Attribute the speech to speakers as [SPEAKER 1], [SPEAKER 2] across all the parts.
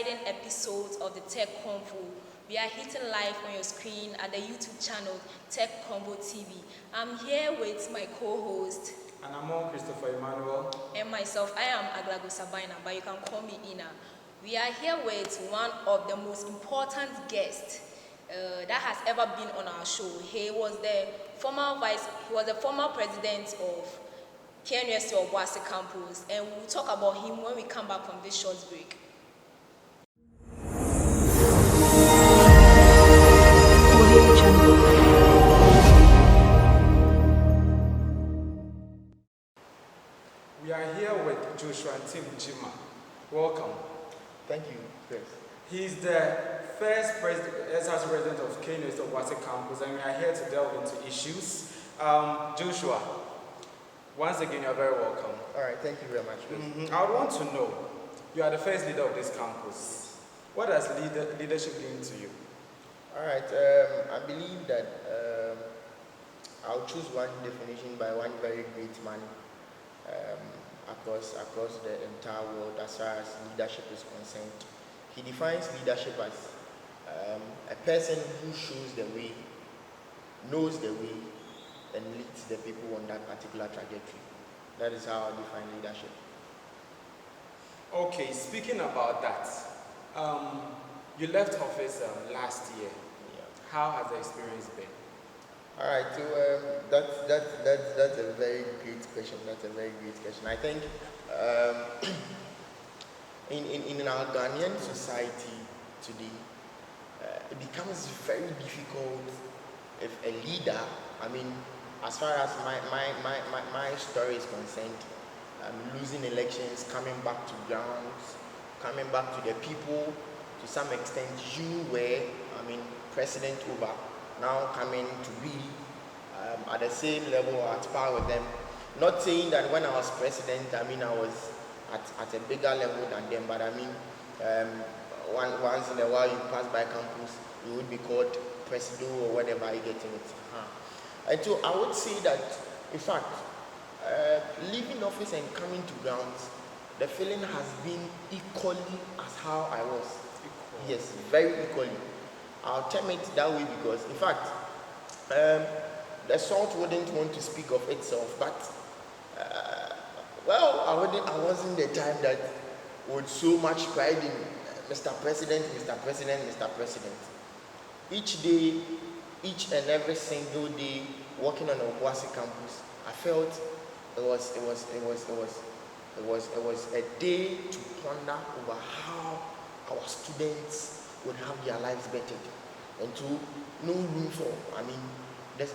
[SPEAKER 1] exciting episodes of the Tech Convo. We are hitting live on your screen at the YouTube channel Tech Convo TV. I'm here with my co-host.
[SPEAKER 2] And I'm on Christopher Emmanuel.
[SPEAKER 1] And myself, I am Aglago Sabina, but you can call me Ina. We are here with one of the most important guests that has ever been on our show. He was the former president of Knust Obuasi campus, and we'll talk about him when we come back from this short break.
[SPEAKER 2] We are here with Joshua Ntim-Gyimah. Welcome.
[SPEAKER 3] Thank you, Chris.
[SPEAKER 2] He's the first SRC president of Knust Obuasi campus, and we are here to delve into issues. Joshua, once again, you're very welcome.
[SPEAKER 3] All right, thank you very much, Chris.
[SPEAKER 2] I would want to know, you are the first leader of this campus. What does leadership mean to you?
[SPEAKER 3] All right, I believe that I'll choose one definition by one very great man across the entire world as far as leadership is concerned. He defines leadership as a person who shows the way, knows the way, and leads the people on that particular trajectory. That is how I define leadership.
[SPEAKER 2] Okay, speaking about that, you left office last year.
[SPEAKER 3] Yeah.
[SPEAKER 2] How has the experience been?
[SPEAKER 3] All right, so that's a very great question. That's a very great question. I think in our Ghanaian society today, it becomes very difficult if a leader, as far as my story is concerned, losing elections, coming back to grounds, coming back to the people, to some extent you were, president over, now coming to be at the same level or at par with them. Not saying that when I was president, I was at a bigger level than them, but once in a while you pass by campus, you would be called presido or whatever you get in it. And so I would say that, in fact, leaving office and coming to grounds, the feeling has been equally as how I was. Yes, very equally. I'll term it that way because, in fact, the salt wouldn't want to speak of itself, but, I wasn't the type that would so much pride in Mr. President, Mr. President, Mr. President. Each day, each and every single day, working on Obuasi campus, I felt it was a day to ponder over how our students would have their lives bettered, and to no room for this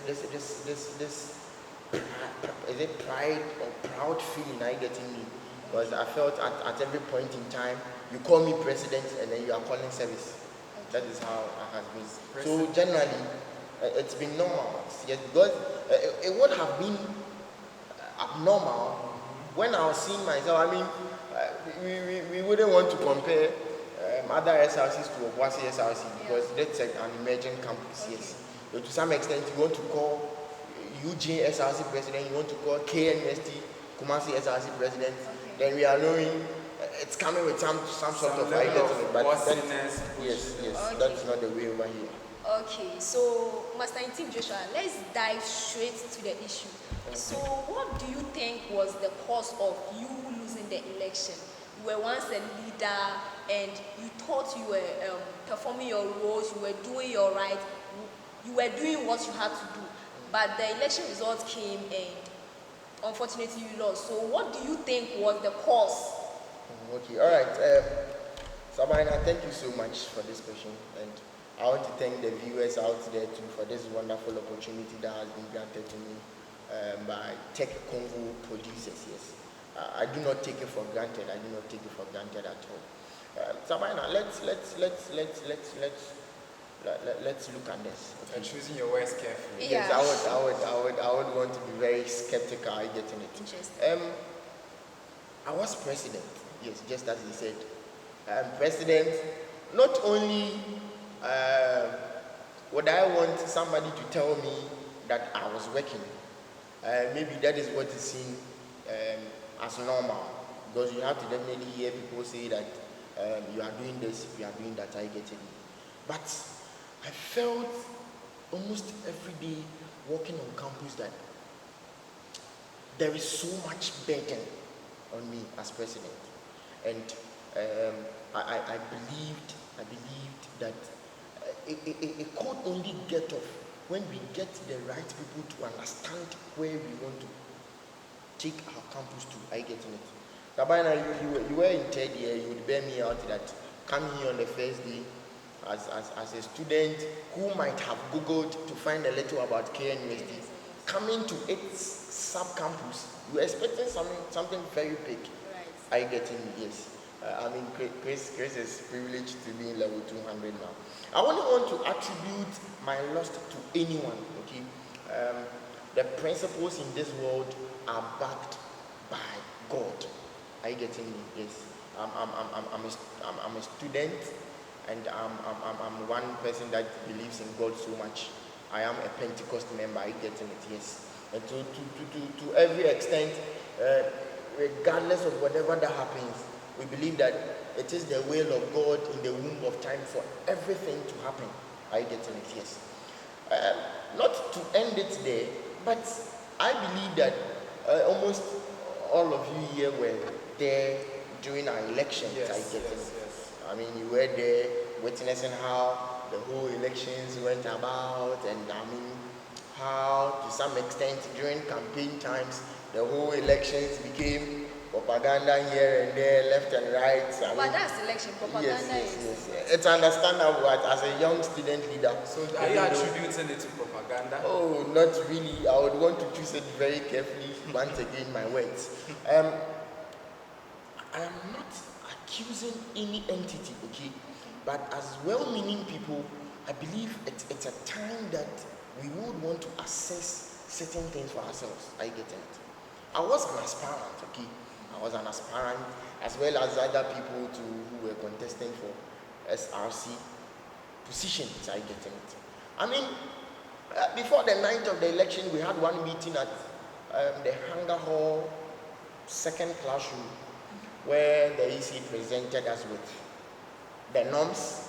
[SPEAKER 3] is it pride or proud feeling I get in me, because I felt at every point in time you call me president and then you are calling service. That is how it has been. So generally, it's been normal. Yes, because it would have been abnormal when I was seeing myself. We wouldn't want to compare other SRCs to Obuasi SRC because that's an emerging campus. Yes, so to some extent, you want to call UJ SRC president, you want to call KNST Kumasi SRC president. Then we are knowing it's coming with some sort of identity, but yes, okay. That's not the way over here.
[SPEAKER 1] Okay, so Master Ntim Joshua, let's dive straight to the issue. Okay. So what do you think was the cause of you losing the election? You were once a leader and you thought you were performing your roles, you were doing your right, you were doing what you had to do. But the election results came and unfortunately you lost. So what do you think was the cause?
[SPEAKER 3] Okay, all right. Sabina, thank you so much for this question. And I want to thank the viewers out there too for this wonderful opportunity that has been granted to me by Tech Convo producers. Yes, I do not take it for granted. I do not take it for granted at all. Sabina, let's look at this.
[SPEAKER 2] Okay. You're choosing your words carefully.
[SPEAKER 1] Yeah.
[SPEAKER 3] Yes, I would want to be very skeptical. I get in it.
[SPEAKER 1] Interesting.
[SPEAKER 3] I was president. Yes, just as he said. President, not only would I want somebody to tell me that I was working. Maybe that is what is seen as normal. Because you have to definitely hear people say that you are doing this, you are doing that, I get it. But I felt almost every day walking on campus that there is so much burden on me as president. And I believed that it could only get off when we get the right people to understand where we want to take our campus to. I get it. Sabina, you were in third year, you would bear me out that coming here on the first day as a student who might have Googled to find a little about KNUST, coming to its sub-campus, you were expecting something very big. Right. I get it, yes. I mean, Chris is privileged to be in level 200 now. I only want to attribute my loss to anyone, okay? The principles in this world are backed by God. Are you getting me? Yes. I'm a student, and I'm one person that believes in God so much. I am a Pentecost member. Are you getting it? Yes. And to every extent, regardless of whatever that happens, we believe that it is the will of God in the womb of time for everything to happen. Are you getting it? Yes. Not to end it there, but I believe that almost all of you here were there during our elections.
[SPEAKER 2] Yes,
[SPEAKER 3] I get it.
[SPEAKER 2] Yes.
[SPEAKER 3] I mean, you were there witnessing how the whole elections went about, and I mean, how to some extent during campaign times, the whole elections became propaganda here and there, left and right.
[SPEAKER 1] But that's election propaganda.
[SPEAKER 3] Yes. It's understandable as a young student leader.
[SPEAKER 2] So are you attributing it to propaganda?
[SPEAKER 3] Oh, not really. I would want to choose it very carefully. Once again, my words. I am not accusing any entity, okay? But as well-meaning people, I believe it's a time that we would want to assess certain things for ourselves. I get it. I was an aspirant, okay? I was an aspirant, as well as other people who were contesting for SRC positions. I get it. I mean, before the night of the election, we had one meeting at the Hangar Hall, second classroom, where the EC presented us with the norms,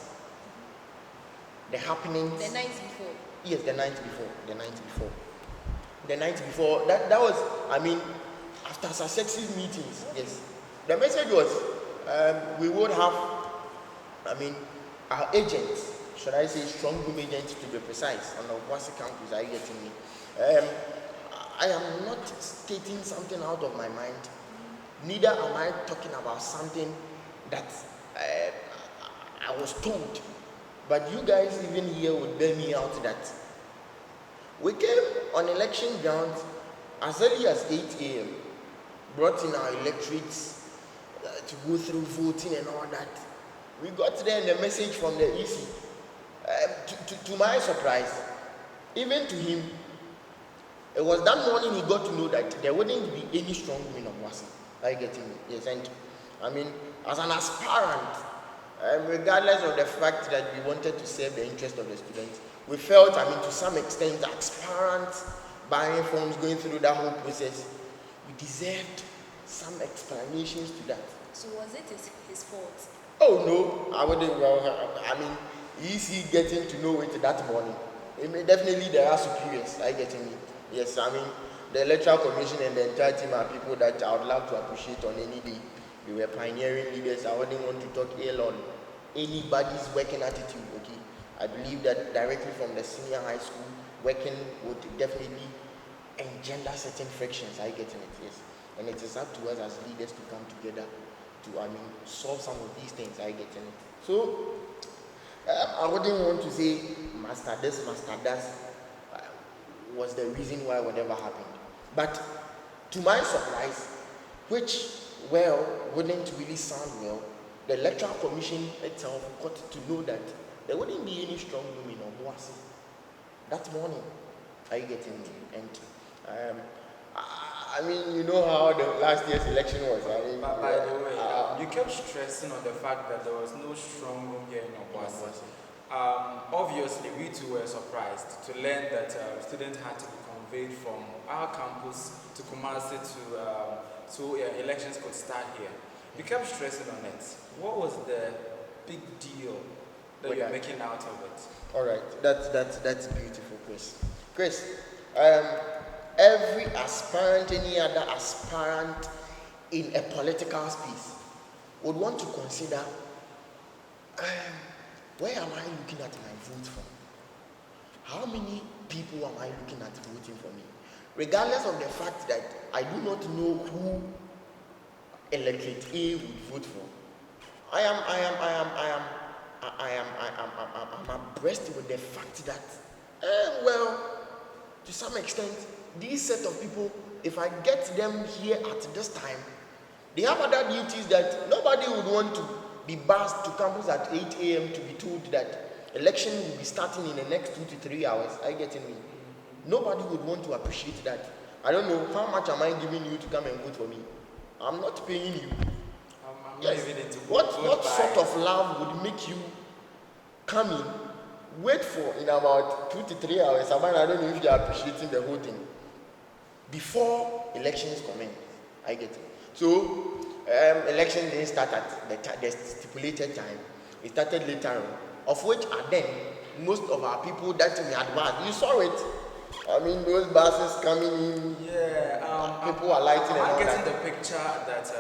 [SPEAKER 3] the happenings.
[SPEAKER 1] The night before.
[SPEAKER 3] Yes, the night before. That was, I mean, after successive meetings, yes. The message was, we would have, I mean, our agents, should I say strong room agents to be precise, on the Obuasi campus. Are you getting me? I am not stating something out of my mind. Neither am I talking about something that I was told. But you guys even here would bear me out that we came on election grounds as early as 8 a.m., brought in our electorates to go through voting and all that. We got there and the message from the EC. To my surprise, even to him, it was that morning he got to know that there wouldn't be any strong women of Obuasi. Are you getting me? Yes, and I mean, as an aspirant, regardless of the fact that we wanted to serve the interest of the students, we felt, I mean, to some extent, aspirants buying forms, going through that whole process, we deserved some explanations to that.
[SPEAKER 1] So was it his fault?
[SPEAKER 3] Oh no, I wouldn't. Well, I mean, EC getting to know it that morning. Definitely there are superiors. I getting it. Yes, I mean, the electoral commission and the entire team are people that I would love to appreciate on any day. We were pioneering leaders. I wouldn't want to talk ill on anybody's working attitude. Okay, I believe that directly from the senior high school, working would definitely engender certain frictions. I getting it. Yes, and it is up to us as leaders to come together to, I mean, solve some of these things. I getting it. So I wouldn't want to say master this, master that was the reason why whatever happened. But to my surprise, which, well, wouldn't really sound well, the electoral commission itself got to know that there wouldn't be any strong women on Obuasi that morning. Are you getting me? And I mean, you know how the last year's election was. I mean,
[SPEAKER 2] by the way, you kept stressing on the fact that there was no strong room here in Obuasi. Obviously, we too were surprised to learn that students had to be conveyed from our campus to Kumasi so elections could start here. You kept stressing on it. What was the big deal that you're making out of it?
[SPEAKER 3] All right, that's beautiful, Chris. Chris, every aspirant, any other aspirant in a political space would want to consider, where am I looking at my vote from? How many people am I looking at voting for me? Regardless of the fact that I do not know who electorate A would vote for, I'm abreast with the fact that, well, to some extent, these set of people, if I get them here at this time, they have other duties that nobody would want to be bussed to campus at 8 a.m. to be told that election will be starting in the next 2 to 3 hours. I get me. Nobody would want to appreciate that. I don't know how much am I giving you to come and vote for me. I'm not paying you.
[SPEAKER 2] I'm
[SPEAKER 3] yes.
[SPEAKER 2] not even into
[SPEAKER 3] What sort of love would make you come in, wait for in about 2 to 3 hours? I don't know if you're appreciating the whole thing. Before elections commence, I get it. So, election didn't start at the stipulated time. It started later on, of which are then most of our people that we had banned. You saw it. I mean, those buses coming in.
[SPEAKER 2] Yeah.
[SPEAKER 3] People are lighting.
[SPEAKER 2] I'm getting the picture that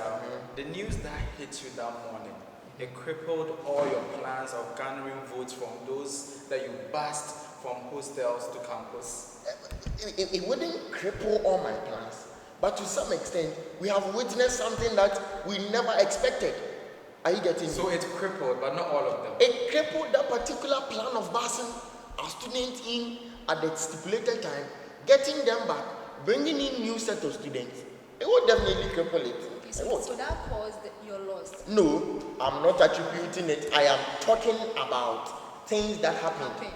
[SPEAKER 2] the news that hit you that morning, it crippled all your plans of garnering votes from those that you bussed from hostels to campus.
[SPEAKER 3] It wouldn't cripple all my plans, but to some extent, we have witnessed something that we never expected. Are you getting
[SPEAKER 2] So
[SPEAKER 3] me?
[SPEAKER 2] it crippled, but not all of them.
[SPEAKER 3] It crippled that particular plan of busing our students in at the stipulated time, getting them back, bringing in new set of students. It would definitely cripple it.
[SPEAKER 1] Okay, so that caused your loss?
[SPEAKER 3] No, I'm not attributing it. I am talking about things that happened.
[SPEAKER 1] Okay.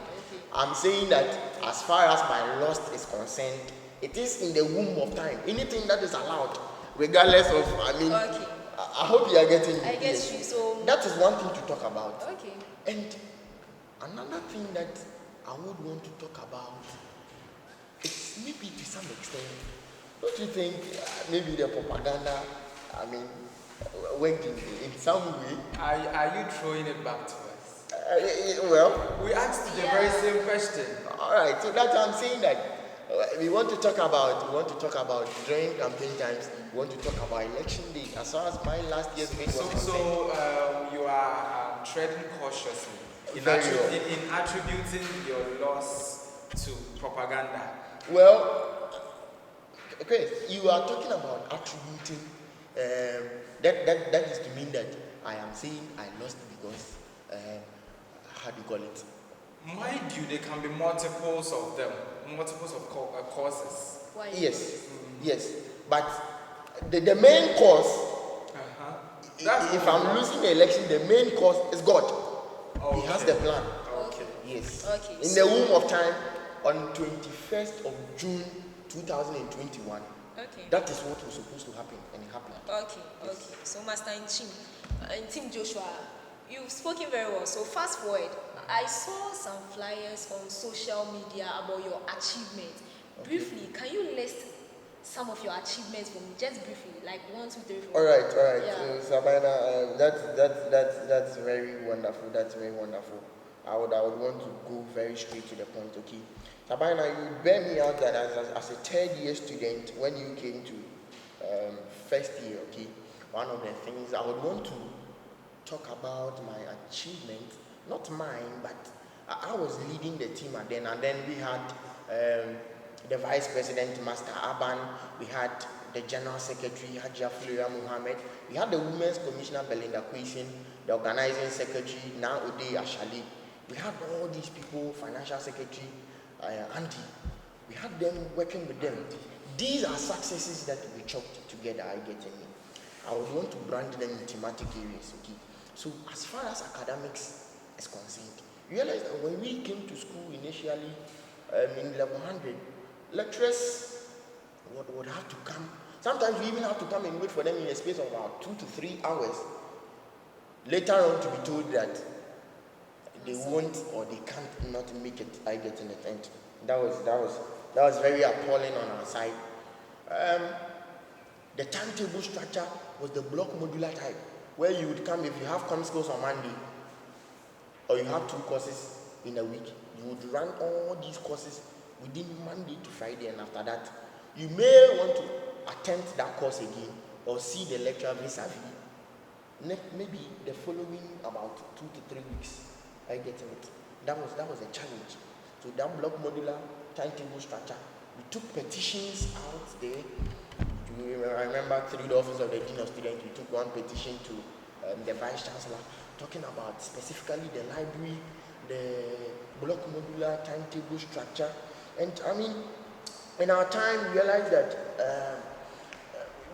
[SPEAKER 3] I'm saying that as far as my loss is concerned, it is in the womb of time. Anything that is allowed, regardless of,
[SPEAKER 1] Okay.
[SPEAKER 3] I hope you are getting me.
[SPEAKER 1] I get you. So
[SPEAKER 3] that is one thing to talk about.
[SPEAKER 1] Okay.
[SPEAKER 3] And another thing that I would want to talk about is maybe to some extent, don't you think maybe the propaganda, went in some way?
[SPEAKER 2] Are you throwing it back to us?
[SPEAKER 3] Well,
[SPEAKER 2] We asked the very same question.
[SPEAKER 3] all right. So that's why I'm saying that we want to talk about during campaign times. We want to talk about election day. As far as my last year's bid was concerned.
[SPEAKER 2] So you are treading cautiously in attributing your loss to propaganda.
[SPEAKER 3] Well, Chris, you are talking about attributing. That is to mean that I am saying I lost because how do you call it?
[SPEAKER 2] Mind you, there can be multiples of them, multiples of causes.
[SPEAKER 1] Why?
[SPEAKER 3] Yes. But the main cause, if I'm losing the election, the main cause is God.
[SPEAKER 2] Okay.
[SPEAKER 3] He has the plan.
[SPEAKER 2] Okay.
[SPEAKER 3] Yes.
[SPEAKER 1] Okay.
[SPEAKER 3] In the womb of time, on 21st of June 2021, that is what was supposed to happen, and it happened.
[SPEAKER 1] Okay. So, Master Ntim-Joshua, you've spoken very well. So, fast forward, I saw some flyers on social media about your achievements. Briefly, can you list some of your achievements for me, just briefly, like 1, 2, 3, 4?
[SPEAKER 3] All right.
[SPEAKER 1] Yeah.
[SPEAKER 3] So, Sabina, that's very wonderful. That's very wonderful. I would want to go very straight to the point. Okay, Sabina, you bear me out that as a third-year student, when you came to first year, okay, one of the things I would want to talk about my achievement, not mine, but I was leading the team, and then we had the Vice President, Master Aban, we had the General Secretary, Hajia Flora Muhammad, we had the Women's Commissioner, Belinda Quason, the Organizing Secretary, Naode Ashali. We had all these people, Financial Secretary, Andy. We had them working with them. These are successes that we chalked together, I get me. I would want to brand them in thematic areas, okay? So as far as academics is concerned, you realize that when we came to school initially in level 100, lecturers would have to come. Sometimes we even have to come and wait for them in a space of about 2 to 3 hours. Later on to be told that they won't or they can't not make it. I get in it, and that was very appalling on our side. The timetable structure was the block modular type. where you would come if you have comm skills on Monday, or you have 2 courses in a week, you would run all these courses within Monday to Friday, and after that, you may want to attempt that course again or see the lecturer vis-a-vis. Maybe the following about 2 to 3 weeks. I get it. That was a challenge. So that block modular timetable structure, we took petitions out there. I remember through the office of the dean of students, we took one petition to the vice chancellor talking about specifically the library, the block modular timetable structure. And I mean, in our time, we realized that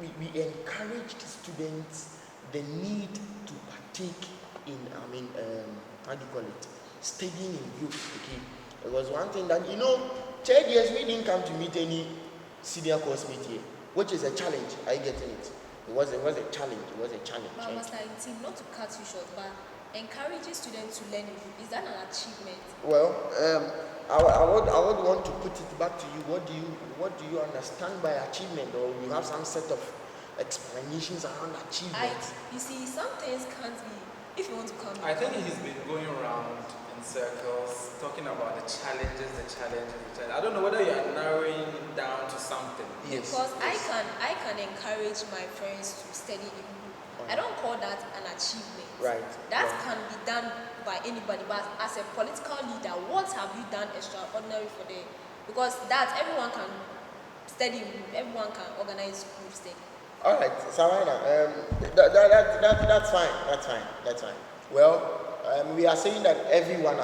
[SPEAKER 3] we encouraged students the need to partake in, how do you call it, studying in groups. Okay, it was one thing that, third years we didn't come to meet any senior course mate here, which is a challenge. I get it. It was a challenge. It was a challenge.
[SPEAKER 1] But Master Ntim, not to cut you short, but encouraging students to learn in group, is that an achievement?
[SPEAKER 3] Well, I would want to put it back to you. What do you understand by achievement, or you have some set of explanations around achievement?
[SPEAKER 1] You see, some things can't be. If you want to come,
[SPEAKER 2] I think he's been going around in circles talking about the challenges. I don't know whether you are narrowing it down to something.
[SPEAKER 3] Yes.
[SPEAKER 1] Because yes. I can encourage my friends to study in group. I don't call that an achievement.
[SPEAKER 3] Right.
[SPEAKER 1] That can be done by anybody. But as a political leader, what have you done extraordinary for them? Because that everyone can study in group. Everyone can organize group study.
[SPEAKER 3] All right, Savannah, that's fine. Well, we are saying that everyone,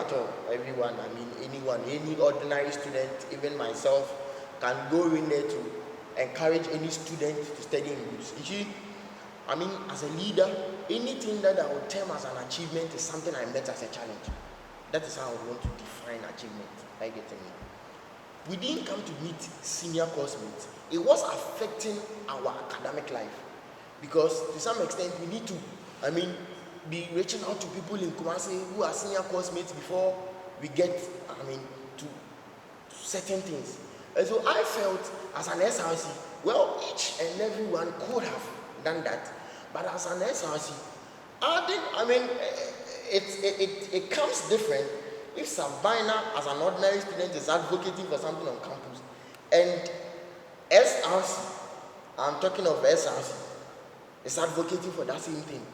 [SPEAKER 3] anyone, any ordinary student, even myself, can go in there to encourage any student to study in groups. You see, as a leader, anything that I would term as an achievement is something I met as a challenge. That is how I would want to define achievement. I get it. We didn't come to meet senior course mates. It was affecting our academic life, because to some extent we need to, be reaching out to people in Kumasi who are senior course mates before we get, to certain things. And so I felt as an SRC, well, each and everyone could have done that, but as an SRC, it comes different if Sabina, as an ordinary student, is advocating for something on campus, and SRC, I'm talking of SRC, is advocating for that same thing.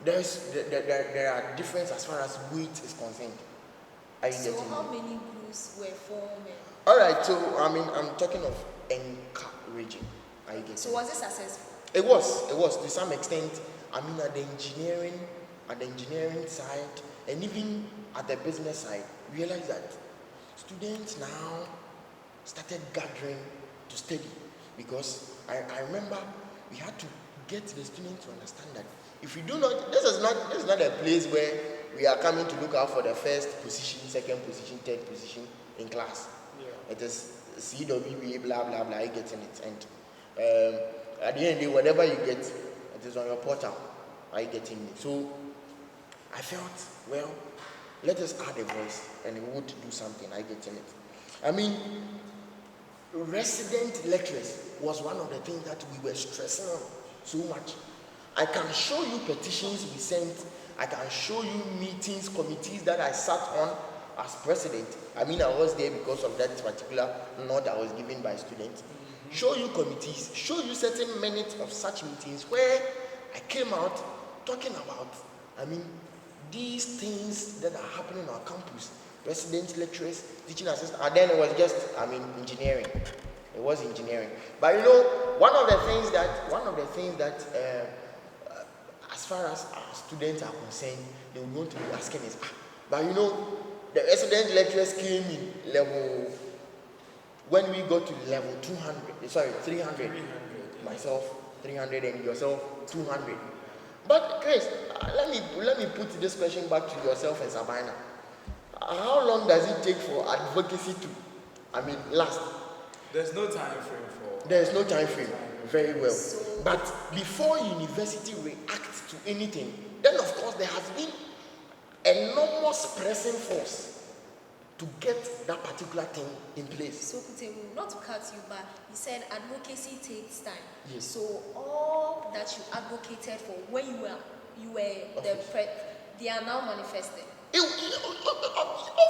[SPEAKER 3] There are differences as far as weight is concerned.
[SPEAKER 1] So how many groups were formed?
[SPEAKER 3] All right, so I'm talking of encouraging.
[SPEAKER 1] So was it successful?
[SPEAKER 3] It was to some extent. At the engineering side, and even at the business side, we realized that students now started gathering to study, because I remember we had to get the students to understand that if we do not, this is not a place where we are coming to look out for the first position, second position, third position in class. Yeah. It is CWA, blah blah blah. You getting it, and at the end of the day, whatever you get, it is on your portal. Are you getting it? So I felt, well, let us add a voice and we would do something. I getting it. Resident lecturers was one of the things that we were stressing on so much. I can show you petitions we sent. I can show you meetings, committees that I sat on as president. I was there because of that particular note I was given by students. Mm-hmm. Show you committees, show you certain minutes of such meetings where I came out talking about, these things that are happening on our campus. Resident lecturers, teaching assistants, and then it was just, engineering. It was engineering. But one of the things that as far as our students are concerned, they would want to be asking is, the resident lecturers came in level, when we got to level 300, myself 300 and yourself 200. But Chris, let me put this question back to yourself and Sabina. How long does it take for advocacy to, last?
[SPEAKER 2] There's no time frame for.
[SPEAKER 3] There's no time frame. Very well. But before university reacts to anything, then of course there has been enormous pressing force to get that particular thing in place.
[SPEAKER 1] So Kutewu, not to cut you, but you said advocacy takes time.
[SPEAKER 3] Yes.
[SPEAKER 1] So all that you advocated for when you were they are now manifested.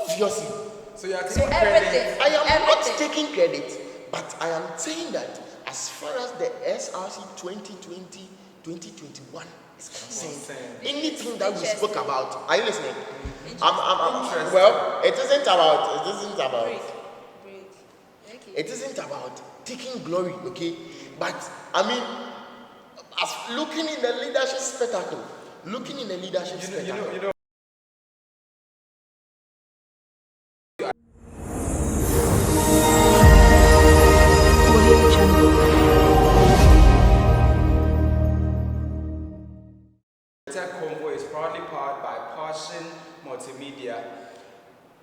[SPEAKER 3] Obviously.
[SPEAKER 2] So you are
[SPEAKER 1] So
[SPEAKER 2] taking
[SPEAKER 1] everything.
[SPEAKER 2] credit.
[SPEAKER 3] I am not
[SPEAKER 1] Everything.
[SPEAKER 3] taking credit, but I am saying that as far as the SRC 2020 2021 is concerned, anything that we spoke about, are you listening? Well, it isn't about
[SPEAKER 1] Break. Okay.
[SPEAKER 3] it isn't about taking glory, okay? But I mean, as looking in the leadership spectacle,
[SPEAKER 2] You know, Tech Convo is proudly powered by Passion Multimedia.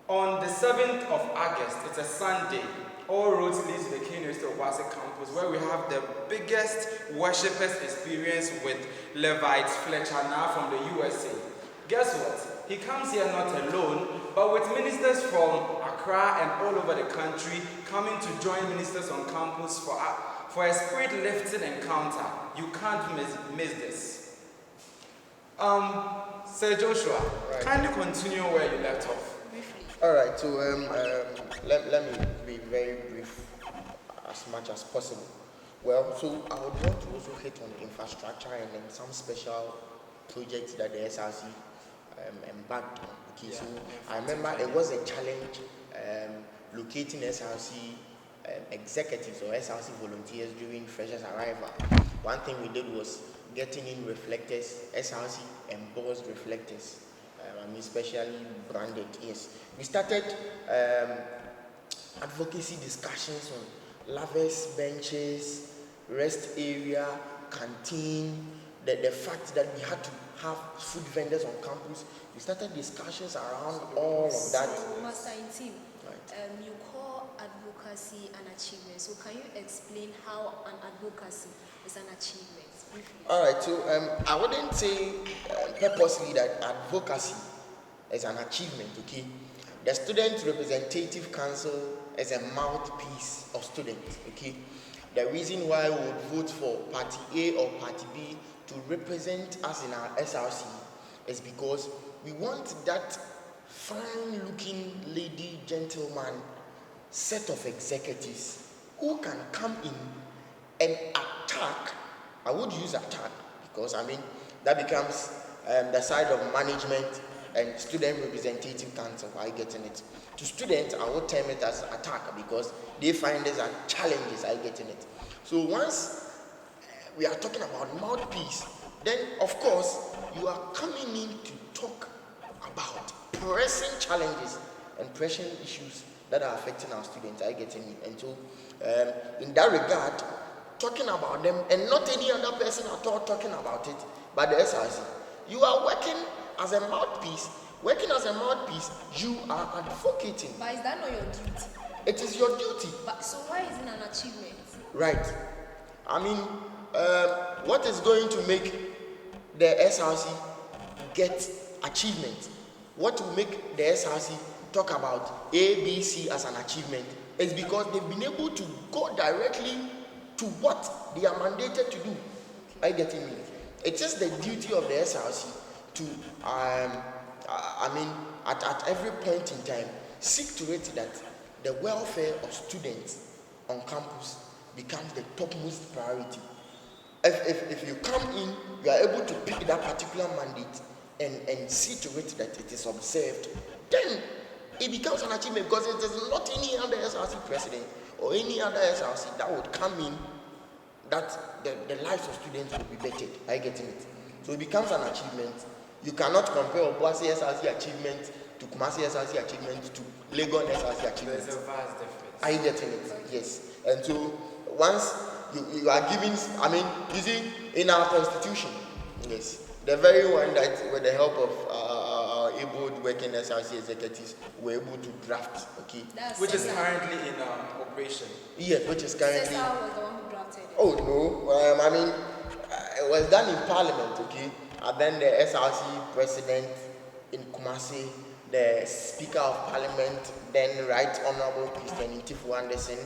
[SPEAKER 2] On the 7th of August, it's a Sunday, all roads lead to the Knust Obuasi campus, where we have the biggest worshippers experience with Levites Fletcher now from the USA. Guess what? He comes here not alone, but with ministers from Accra and all over the country coming to join ministers on campus for a spirit-lifting encounter. You can't miss this. Sir Joshua,
[SPEAKER 3] Right.
[SPEAKER 2] kindly continue where you left off.
[SPEAKER 1] Briefly.
[SPEAKER 3] All right, so let me be very brief as much as possible. Well, so I would want to also hit on infrastructure and then some special projects that the SRC embarked on. Okay, so I remember it was a challenge locating SRC executives or SRC volunteers during freshers' arrival. One thing we did was getting in reflectors, SRC embossed reflectors. Especially branded, yes. We started advocacy discussions on lavers, benches, rest area, canteen, the fact that we had to have food vendors on campus. We started discussions around all of that.
[SPEAKER 1] So, Master Ntim,
[SPEAKER 3] Right.
[SPEAKER 1] you call advocacy an achievement. So can you explain how an advocacy is an achievement? Briefly.
[SPEAKER 3] All right, so I wouldn't say purposely that advocacy is an achievement, okay? The Student Representative Council is a mouthpiece of students, okay? The reason why we would vote for Party A or Party B to represent us in our SRC is because we want that fine-looking lady, gentleman, set of executives who can come in and attack. I would use attack because that becomes the side of management and Student Representative Council. Are you getting it? To students, I would term it as attack because they find these are challenges. Are you getting it? So once we are talking about mouthpiece, then of course you are coming in to talk about pressing challenges and pressing issues that are affecting our students. Are you getting it? And so in that regard, talking about them and not any other person at all talking about it, but the SRC. You are working as a mouthpiece. Working as a mouthpiece, you are advocating.
[SPEAKER 1] But is that not your duty?
[SPEAKER 3] It is your duty.
[SPEAKER 1] But so why is it an achievement?
[SPEAKER 3] Right. What is going to make the SRC get achievement? What will make the SRC talk about ABC as an achievement is because they've been able to go directly to what they are mandated to do. Are you getting me? It is the duty of the SRC to, at every point in time, seek to it that the welfare of students on campus becomes the topmost priority. If you come in, you are able to pick that particular mandate and see to it that it is observed, then it becomes an achievement because it is not any other SRC president or any other SRC that would come in that the lives of students will be bettered. Are you getting it? So it becomes an achievement. You cannot compare Obuasi SRC achievement to Kumasi SRC achievement to Legon SRC achievement.
[SPEAKER 2] There's a vast difference.
[SPEAKER 3] Are you getting it? Yes. And so once you are giving, you see, in our constitution, yes, the very one that with the help of our able working SRC executives were able to draft, okay?
[SPEAKER 2] Which is currently in operation.
[SPEAKER 3] Yes, which is currently.
[SPEAKER 1] Cesar was the one who drafted it.
[SPEAKER 3] Oh no, it was done in Parliament, okay? And then the SRC president in Kumasi, the Speaker of Parliament, then Right Honorable Christian Ntifu Anderson,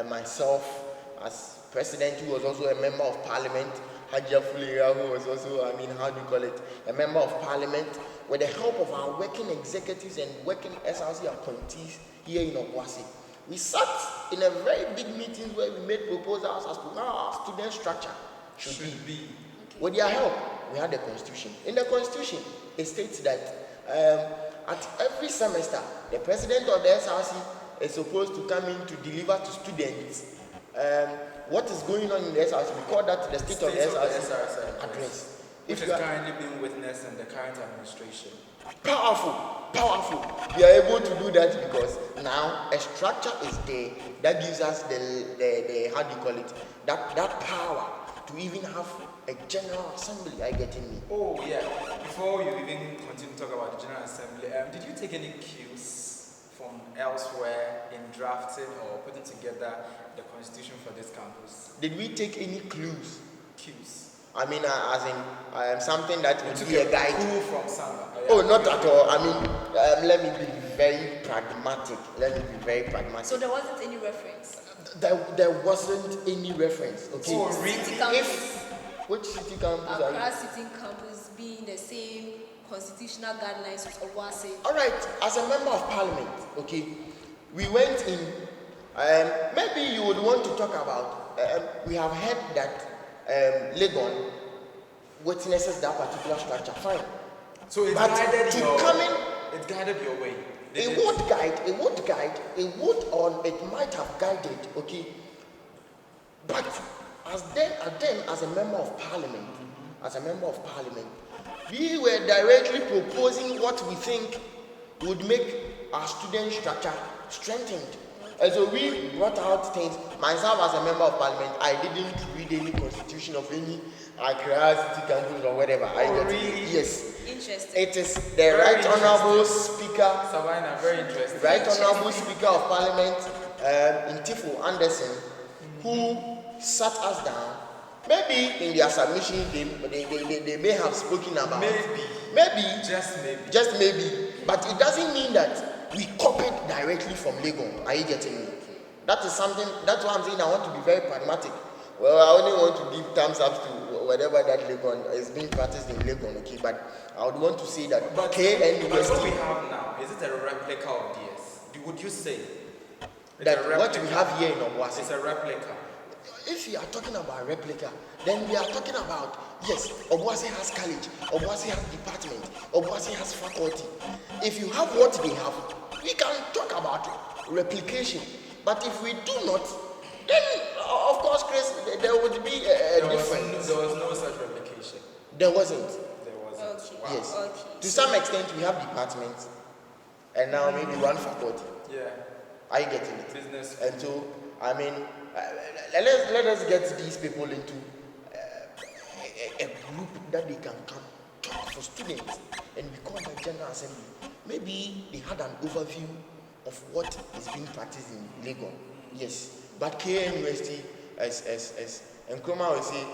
[SPEAKER 3] myself as president, who was also a member of Parliament, Hajia Fulera, who was also, how do you call it, a member of parliament, with the help of our working executives and working SRC appointees here in Obuasi. We sat in a very big meeting where we made proposals as to how our student structure should be.
[SPEAKER 1] Okay.
[SPEAKER 3] With their help, we had a constitution. In the constitution, it states that at every semester, the president of the SRC is supposed to come in to deliver to students what is going on in the SRC. We call that the state of the SRC address.
[SPEAKER 2] Which is currently being witnessed in the current administration.
[SPEAKER 3] Powerful. We are able to do that because now a structure is there that gives us the how do you call it, that power to even have a general assembly. I get in me.
[SPEAKER 2] Oh yeah. Before you even continue to talk about the general assembly, did you take any cues from elsewhere in drafting or putting together the constitution for this campus?
[SPEAKER 3] Did we take any clues?
[SPEAKER 2] Cues.
[SPEAKER 3] As in something that would be a guide.
[SPEAKER 2] From somewhere.
[SPEAKER 3] Oh, not at all. Let me be very pragmatic.
[SPEAKER 1] So there wasn't any reference?
[SPEAKER 3] There wasn't any reference. Okay.
[SPEAKER 2] Oh, really?
[SPEAKER 1] City campus.
[SPEAKER 3] Which city campus are you?
[SPEAKER 1] Accra City campus being the same constitutional guidelines with Obuasi.
[SPEAKER 3] All right. As a member of parliament, okay, we went in. Maybe you would want to talk about. We have heard that Legon witnesses that particular structure. Fine.
[SPEAKER 2] So it guided your way.
[SPEAKER 3] It might have guided, okay. But as a member of parliament, we were directly proposing what we think would make our student structure strengthened. And so we brought out things. Myself as a member of parliament, I didn't read any constitution of any Accra City campus or whatever.
[SPEAKER 2] Really?
[SPEAKER 3] Yes.
[SPEAKER 1] Interesting.
[SPEAKER 3] It is the Right Honorable Speaker.
[SPEAKER 2] Savannah, very interesting.
[SPEAKER 3] Right Honorable Speaker of Parliament, Ntim-Gyimah Anderson, who sat us down. Maybe in their submission, they may have spoken about maybe, just maybe, but it doesn't mean that we copied directly from Legon. Are you getting me? That is something. That's why I'm saying I want to be very pragmatic. Well, I only want to give thumbs up to whatever that Legon is being practiced in Legon, okay? But I would want to say that.
[SPEAKER 2] But what we have now, is it a replica of DS? Would you say
[SPEAKER 3] that what we have here in Obuasi
[SPEAKER 2] is a replica?
[SPEAKER 3] If you are talking about replica, then we are talking about, yes, Obuasi has college, Obuasi has department, Obuasi has faculty. If you have what they have, we can talk about replication. But if we do not, then of course, Chris, there would be a difference.
[SPEAKER 2] There was no such replication.
[SPEAKER 3] There wasn't.
[SPEAKER 1] Okay.
[SPEAKER 2] Wow.
[SPEAKER 3] Yes.
[SPEAKER 1] Okay.
[SPEAKER 3] To some extent, we have departments, and now maybe one faculty.
[SPEAKER 2] Yeah.
[SPEAKER 3] Are you getting it?
[SPEAKER 2] Business.
[SPEAKER 3] And so, let us get these people into a group that they can come talk for students, and we call that General Assembly. Maybe they had an overview of what is being practiced in Legon. Yes, but KN University, as Nkrumah will say,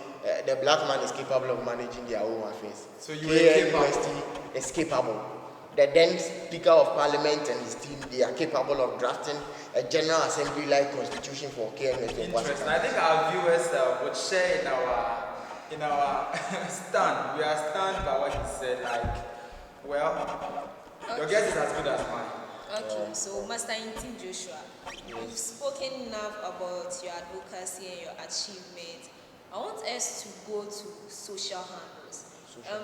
[SPEAKER 3] the black man is capable of managing their own affairs.
[SPEAKER 2] So you
[SPEAKER 3] KN University is capable. The then Speaker of Parliament and his team, they are capable of drafting a General Assembly-like constitution for KN University.
[SPEAKER 2] Interesting. I think our viewers would share in our stand. We are stunned by what he said. Your guess is as good as mine.
[SPEAKER 1] Okay, so Master Ntim-Joshua, you've spoken enough about your advocacy and your achievement. I want us to go to social handles.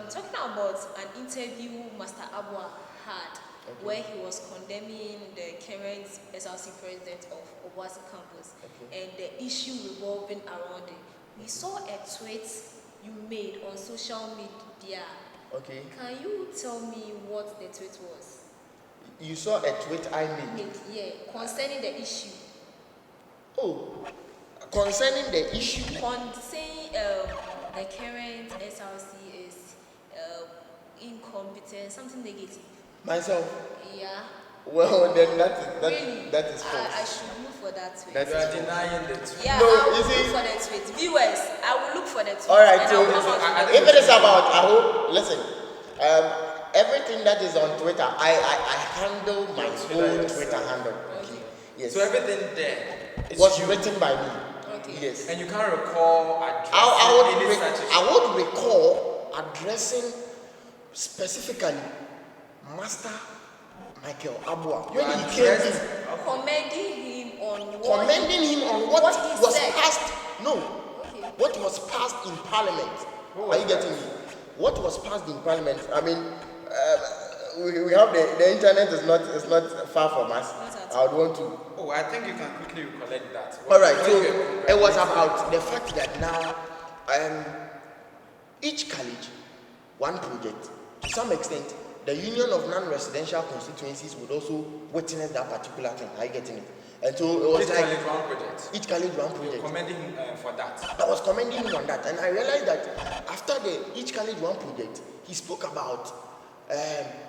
[SPEAKER 1] Talking about an interview Master Abua had, where he was condemning the current SRC president of Obuasi campus and the issue revolving around it. We saw a tweet you made on social media. Okay. Can you tell me what the tweet was?
[SPEAKER 3] You saw a tweet I made?
[SPEAKER 1] Yeah, concerning the issue.
[SPEAKER 3] Oh, concerning the issue?
[SPEAKER 1] Saying the current SRC is incompetent, something negative.
[SPEAKER 3] Myself?
[SPEAKER 1] Yeah.
[SPEAKER 3] Well, then that is false.
[SPEAKER 1] I should look for that tweet.
[SPEAKER 3] That
[SPEAKER 2] you are denying the tweet.
[SPEAKER 1] Yeah,
[SPEAKER 3] no,
[SPEAKER 1] I will
[SPEAKER 3] look
[SPEAKER 1] for the tweet. Viewers, I will look for the tweet.
[SPEAKER 3] Alright, so if it is about, listen, everything that is on Twitter, I handle my own Twitter handle. Okay. Yes.
[SPEAKER 2] So everything there
[SPEAKER 3] was written by me.
[SPEAKER 1] Okay.
[SPEAKER 3] Yes.
[SPEAKER 2] And you can't recall addressing
[SPEAKER 3] I would recall addressing specifically Master Michael Abua when he came in.
[SPEAKER 1] Commending him on
[SPEAKER 3] what
[SPEAKER 1] he
[SPEAKER 3] was
[SPEAKER 1] said.
[SPEAKER 3] passed. No.
[SPEAKER 1] Okay.
[SPEAKER 3] What was passed in Parliament. Are you getting me? What was passed in Parliament? I mean, we have the internet is not far from us. I would want to.
[SPEAKER 2] Oh, I think you can quickly recollect that.
[SPEAKER 3] All right. So it was about the fact that now each college, one project. To some extent, the Union of Non-Residential Constituencies would also witness that particular thing. Are you getting it? And so it was
[SPEAKER 2] each college one project.
[SPEAKER 3] Each college one project.
[SPEAKER 2] You're commending him for that.
[SPEAKER 3] I was commending him on that, and I realized that after the each college one project, he spoke about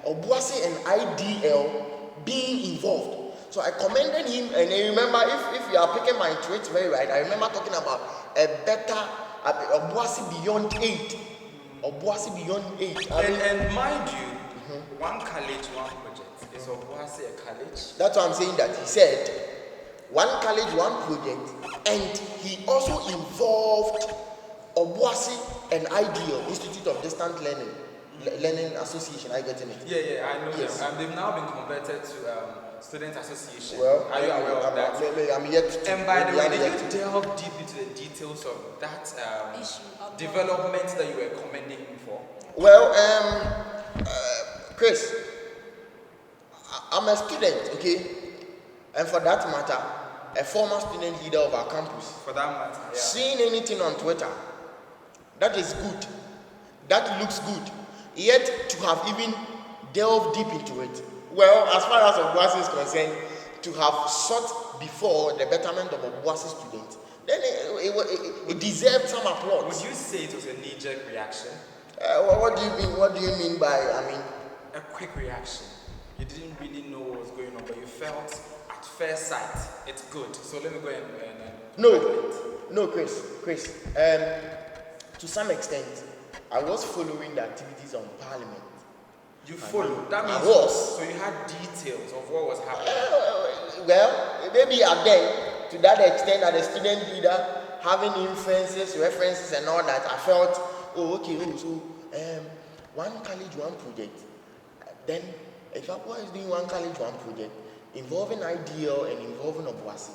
[SPEAKER 3] Obuasi and IDL being involved. So I commended him, and I remember if you are picking my tweets very right, I remember talking about a better Obuasi beyond 8. Obuasi beyond 8.
[SPEAKER 2] And mind you, one college, one project. Is Obuasi a college?
[SPEAKER 3] That's why I'm saying that. He said, one college, one project, and he also involved Obuasi and IDEO, Institute of Distant Learning Association. Are you getting it?
[SPEAKER 2] Yeah, I know
[SPEAKER 3] yes.
[SPEAKER 2] them. They've now been converted to Student Association.
[SPEAKER 3] Well,
[SPEAKER 2] are you aware of that?
[SPEAKER 3] I'm yet to.
[SPEAKER 2] And by the way, did you delve deep into the details of that development that you were commending him for?
[SPEAKER 3] Well, Chris, I'm a student, okay? And for that matter, a former student leader of our campus.
[SPEAKER 2] For that matter, yeah.
[SPEAKER 3] Seeing anything on Twitter, that is good. That looks good. Yet to have even delved deep into it. Well, as far as Obuasi is concerned, to have sought before the betterment of Obuasi students, then it deserved some applause.
[SPEAKER 2] Would you say it was a knee-jerk reaction?
[SPEAKER 3] What do you mean? What do you mean by,
[SPEAKER 2] a quick reaction. You didn't really know what was going on, but you felt at first sight, it's good. So let me go and
[SPEAKER 3] No, Chris. To some extent, I was following the activities on Parliament.
[SPEAKER 2] You followed? That means
[SPEAKER 3] I was.
[SPEAKER 2] So you had details of what was happening?
[SPEAKER 3] Well, maybe I'm there. To that extent, as a student leader, having references and all that, I felt, so one college, one project. Then, if I was doing one college, one project, involving IDL and involving Obuasi,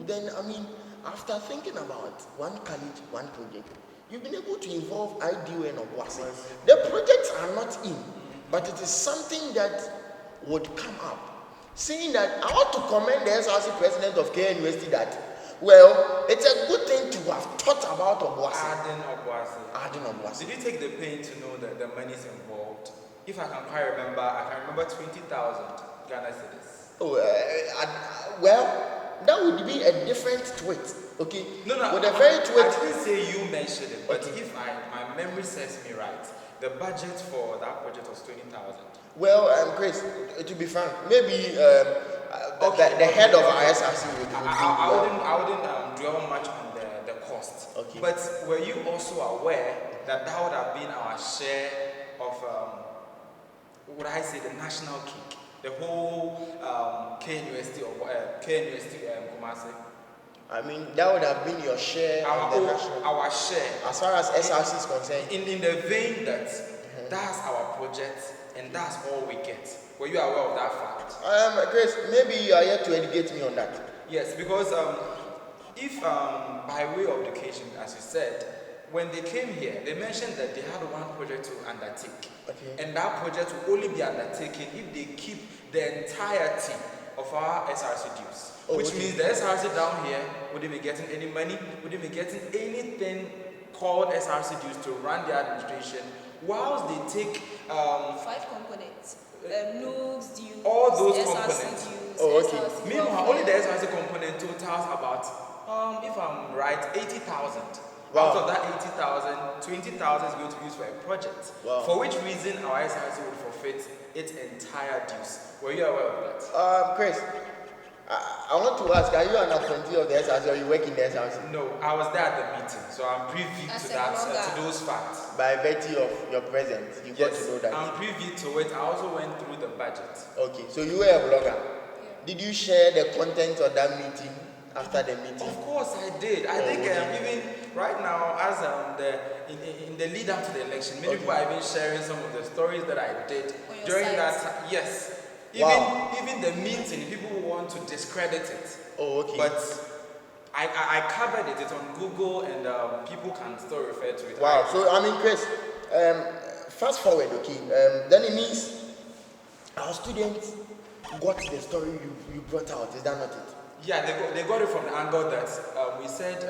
[SPEAKER 3] then, after thinking about one college, one project, you've been able to involve IDL and Obuasi. The projects are not in, but it is something that would come up. Seeing that, I want to commend the SRC president of KNUST that, well, it's a good thing to have thought about Obuasi. Adding Obuasi.
[SPEAKER 2] Did you take the pain to know that the money is involved? If I can quite remember, 20,000 Ghana cedis.
[SPEAKER 3] Well, that would be a different tweet, okay?
[SPEAKER 2] No,
[SPEAKER 3] with a very tweet.
[SPEAKER 2] I didn't say you mentioned it, but if my memory serves me right, the budget for that project was 20,000.
[SPEAKER 3] Well, Chris, to be frank, maybe the head of our SRC would
[SPEAKER 2] I wouldn't dwell much on the cost.
[SPEAKER 3] Okay.
[SPEAKER 2] But were you also aware that would have been our share of, the national cake? The whole KNUST Kumasi?
[SPEAKER 3] That would have been your share.
[SPEAKER 2] Our share.
[SPEAKER 3] As far as SRC is concerned.
[SPEAKER 2] In the vein that that's our project and that's all we get. Were you aware of that fact?
[SPEAKER 3] Chris, maybe you are here to educate me on that.
[SPEAKER 2] Yes, because if by way of education, as you said, when they came here, they mentioned that they had one project to undertake.
[SPEAKER 3] Okay.
[SPEAKER 2] And that project will only be undertaken if they keep the entirety of our SRC dues. Which means the SRC down here wouldn't be getting any money, wouldn't be getting anything called SRC dues to run the administration, whilst they take
[SPEAKER 1] 5 components. NUGs dues,
[SPEAKER 2] all those
[SPEAKER 1] SRC
[SPEAKER 2] components.
[SPEAKER 1] dues,
[SPEAKER 3] SRC.
[SPEAKER 2] Meanwhile, only the SRC component totals about, if I'm right, 80,000.
[SPEAKER 3] Wow.
[SPEAKER 2] Out of that 80,000, 20,000 is going to be used for a project.
[SPEAKER 3] Wow.
[SPEAKER 2] For which reason our SRC would forfeit its entire dues. Were you aware of that?
[SPEAKER 3] Chris, I want to ask, are you an appointee of the SRC or you work in the SRC?
[SPEAKER 2] No, I was there at the meeting, so I'm privy to that, to those facts.
[SPEAKER 3] By virtue of your presence, you got to know that.
[SPEAKER 2] I'm privy to it. I also went through the budget.
[SPEAKER 3] Okay, so you were a blogger.
[SPEAKER 1] Yeah.
[SPEAKER 3] Did you share the content of that meeting after the meeting?
[SPEAKER 2] Of course I did. I think even right now, as in the lead up to the election, many people are even sharing some of the stories that I did during that time. Yes. Even the meeting, people want to discredit it.
[SPEAKER 3] Oh, okay.
[SPEAKER 2] But I covered it. It's on Google, and people can still refer to it.
[SPEAKER 3] Wow. So I mean, Chris, fast forward, okay. Then it means our students got the story you brought out. Is that not it?
[SPEAKER 2] Yeah, they got it from the angle that we said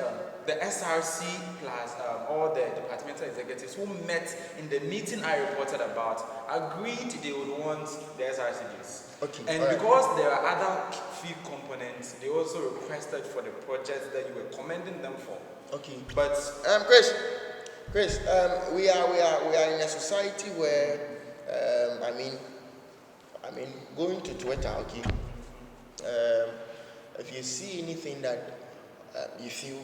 [SPEAKER 2] the SRC plus all the departmental executives who met in the meeting I reported about agreed they would want the SRC dues.
[SPEAKER 3] Okay.
[SPEAKER 2] And because there are other fee components, they also requested for the projects that you were commending them for.
[SPEAKER 3] Okay.
[SPEAKER 2] But
[SPEAKER 3] Chris, we are in a society where I mean, going to Twitter, okay. If you see anything that you feel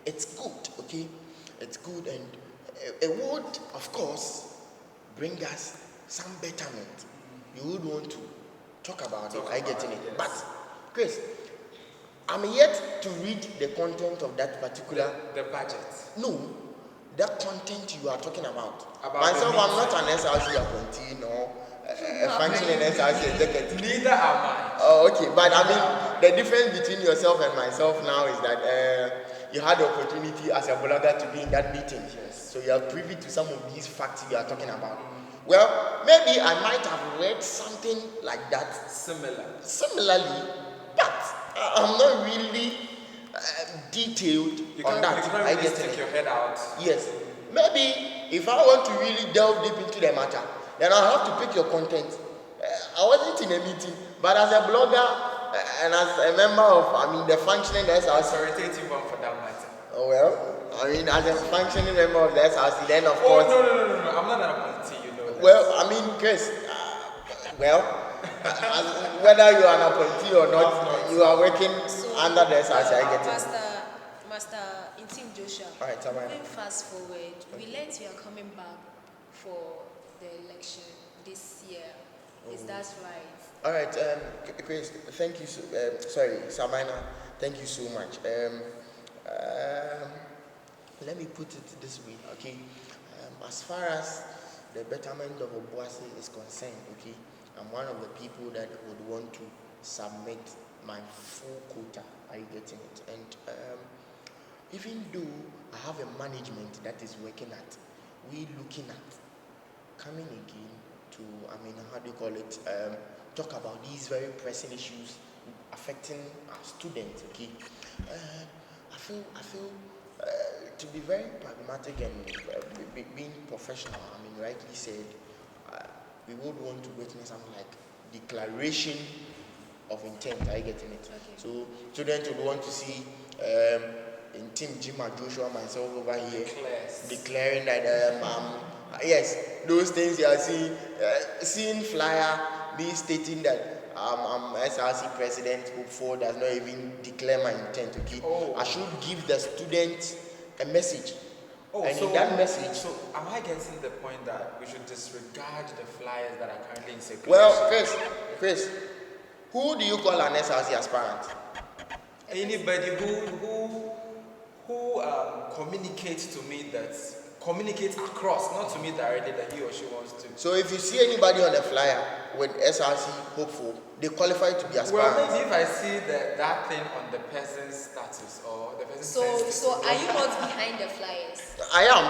[SPEAKER 3] it's good, okay, it's good, and it would, of course, bring us some betterment. You would want to talk about it. I get in it, yes. But Chris, I'm yet to read the content of that particular
[SPEAKER 2] the budget.
[SPEAKER 3] No, that content you are talking about. Myself, I'm not an SRC appointee, no. A functioning SRC executive.
[SPEAKER 2] Neither am I.
[SPEAKER 3] Oh, okay. But I mean, the difference between yourself and myself now is that you had the opportunity as a blogger to be in that meeting.
[SPEAKER 2] Yes.
[SPEAKER 3] So you are privy to some of these facts you are talking about. Well, maybe I might have read something like that. Similarly, but I'm not really detailed on that.
[SPEAKER 2] You can't really stick your head out.
[SPEAKER 3] Yes. Maybe if I want to really delve deep into the matter, then I'll have to pick your content. I wasn't in a meeting, but as a blogger and as a member of, the functioning SRC.
[SPEAKER 2] Authoritative one for that matter.
[SPEAKER 3] Oh, well, as a functioning member of the SRC, then of course.
[SPEAKER 2] No. I'm not an appointee, you know that.
[SPEAKER 3] Well, Chris, whether you are an appointee or not, you are working under the SRC. I get it.
[SPEAKER 1] Master Ntim-Gyimah.
[SPEAKER 3] All right,
[SPEAKER 1] moving fast forward, we learned you are coming back for the election this year. Is that right?
[SPEAKER 3] All right, Chris, thank you. Samina, thank you so much. Let me put it this way, okay? As far as the betterment of Obuasi is concerned, okay, I'm one of the people that would want to submit my full quota. Are you getting it? And even though I have a management that is working at, we looking at coming again to, how do you call it, talk about these very pressing issues affecting our students, okay? I feel to be very pragmatic and being professional, rightly said, we would want to witness something like declaration of intent. Are you getting it?
[SPEAKER 1] Okay.
[SPEAKER 3] So students would want to see Ntim-Gyimah, Joshua, myself over here declaring that yes, those things you are seeing flyer, me stating that I'm SRC president, hopeful does not even declare my intent, okay? I should give the students a message. In that message...
[SPEAKER 2] So am I getting the point that we should disregard the flyers that are currently in circulation?
[SPEAKER 3] Well, Chris, who do you call an SRC aspirant?
[SPEAKER 2] Anybody who communicates to me communicates across, not to me directly, that he or she wants to.
[SPEAKER 3] So if you see anybody on the flyer with SRC hopeful, they qualify to be aspirants.
[SPEAKER 2] Well, maybe if I see that thing on the person's status or the person's
[SPEAKER 1] So are you not behind the flyers?
[SPEAKER 3] I am.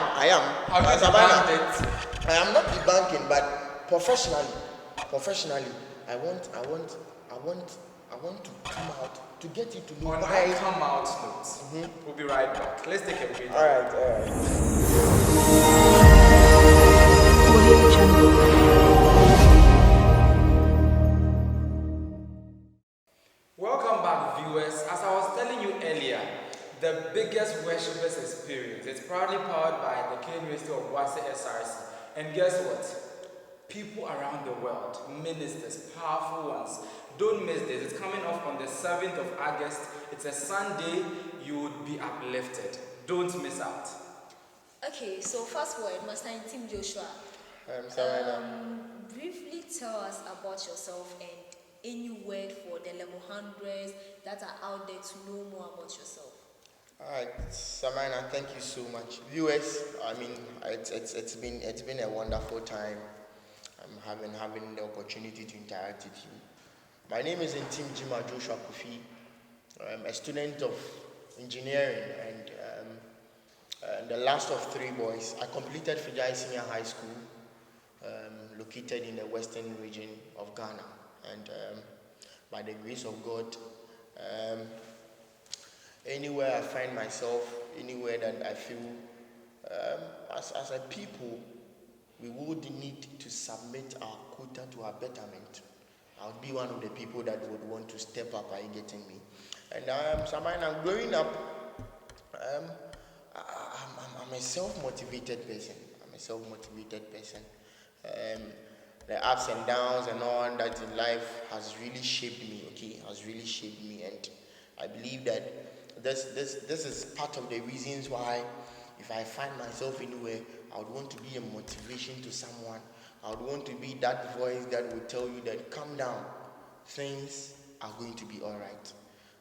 [SPEAKER 2] Have you debunked it?
[SPEAKER 3] I am not debunking, but professionally, I want to come out to get you to know
[SPEAKER 2] on
[SPEAKER 3] why.
[SPEAKER 2] that come out note. We'll be right back. Let's take a break.
[SPEAKER 3] All right.
[SPEAKER 2] Welcome back, viewers. As I was telling you earlier, the biggest worshippers experience is proudly powered by the Knust Obuasi SRC. And guess what? People around the world, ministers, powerful ones, don't miss this. It's coming off on the 7th of August. It's a Sunday. You would be uplifted. Don't miss out.
[SPEAKER 1] Okay, so fast forward, Master Ntim-Gyimah.
[SPEAKER 3] I'm sorry.
[SPEAKER 1] Briefly tell us about yourself and any word for the level 100s that are out there to know more about yourself?
[SPEAKER 3] Alright, Samina, thank you so much. Viewers, I mean, it's been a wonderful time. I'm having the opportunity to interact with you. My name is Ntim-Gyimah Joshua Kofi. I'm a student of engineering and the last of three boys. I completed Fijai Senior High School, located in the western region of Ghana, and by the grace of God, anywhere I find myself, anywhere that I feel, as a people, we would need to submit our quota to our betterment. I'll be one of the people that would want to step up. Are you getting me? And I'm growing up. I'm a self-motivated person. The ups and downs and all that in life has really shaped me. And I believe that this is part of the reasons why, if I find myself anywhere, I would want to be a motivation to someone. I would want to be that voice that will tell you that calm down, things are going to be all right.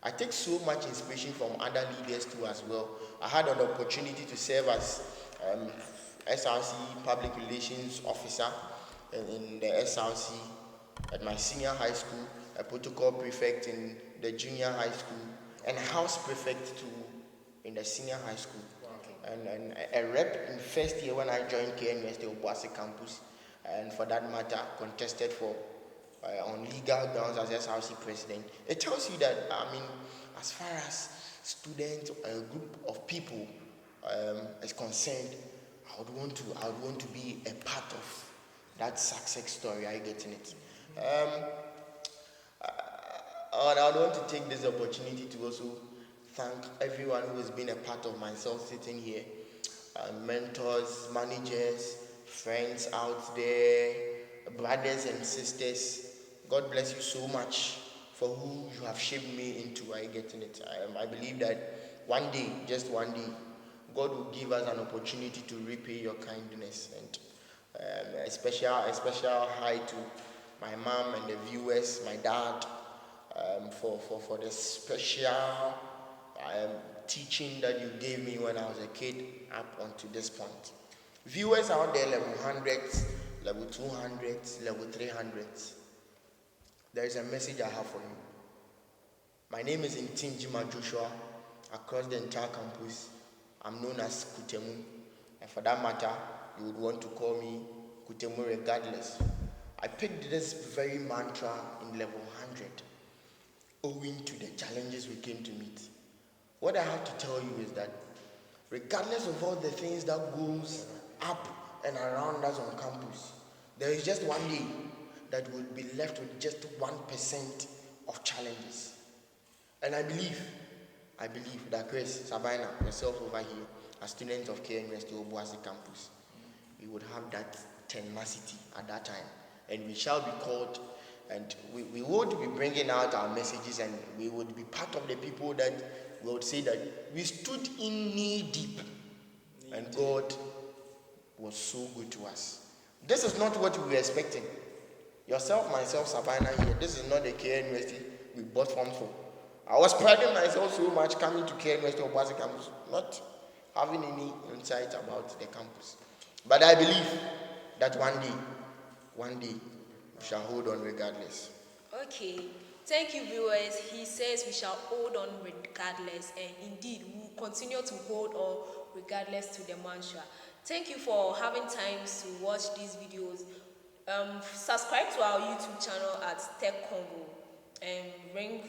[SPEAKER 3] I take so much inspiration from other leaders too as well. I had an opportunity to serve as SRC Public Relations Officer in the SRC at my senior high school, a protocol prefect in the junior high school, and a house prefect too in the senior high school. And a rep in first year when I joined Knust Obuasi campus, and for that matter, contested for on legal grounds as SRC president. It tells you that, I mean, as far as students, a group of people is concerned, I would want to be a part of that success story. Are you getting it? I would want to take this opportunity to also thank everyone who has been a part of myself sitting here, mentors, managers, friends out there, brothers and sisters. God bless you so much for who you have shaped me into. Are you getting it? I believe that one day, just one day, God will give us an opportunity to repay your kindness. And a special hi to my mom and the viewers, my dad, for the special teaching that you gave me when I was a kid up until this point. Viewers out there, level 100s, level 200s, level 300s, there is a message I have for you. My name is Ntim-Gyimah Joshua. Across the entire campus, I'm known as Kutemu. And for that matter, you would want to call me Kutemu regardless. I picked this very mantra in level 100, owing to the challenges we came to meet. What I have to tell you is that regardless of all the things that goes up and around us on campus, there is just one day that will be left with just 1% of challenges. And I believe that Chris, Sabina, yourself over here, as students of Knust Obuasi campus, we would have that tenacity at that time. And we shall be called, and we would be bringing out our messages, and we would be part of the people that we would say that we stood in knee deep, and God was so good to us. This is not what we were expecting. Yourself, myself, Sabina here, this is not the Knust we bought from for. I was priding myself so much coming to Knust Obuasi campus, not having any insight about the campus. But I believe that one day, we shall hold on regardless.
[SPEAKER 1] Okay. Thank you, viewers. He says we shall hold on regardless, and indeed, we will continue to hold on regardless to the mantra. Thank you for having time to watch these videos. Subscribe to our YouTube channel at Tech Convo and ring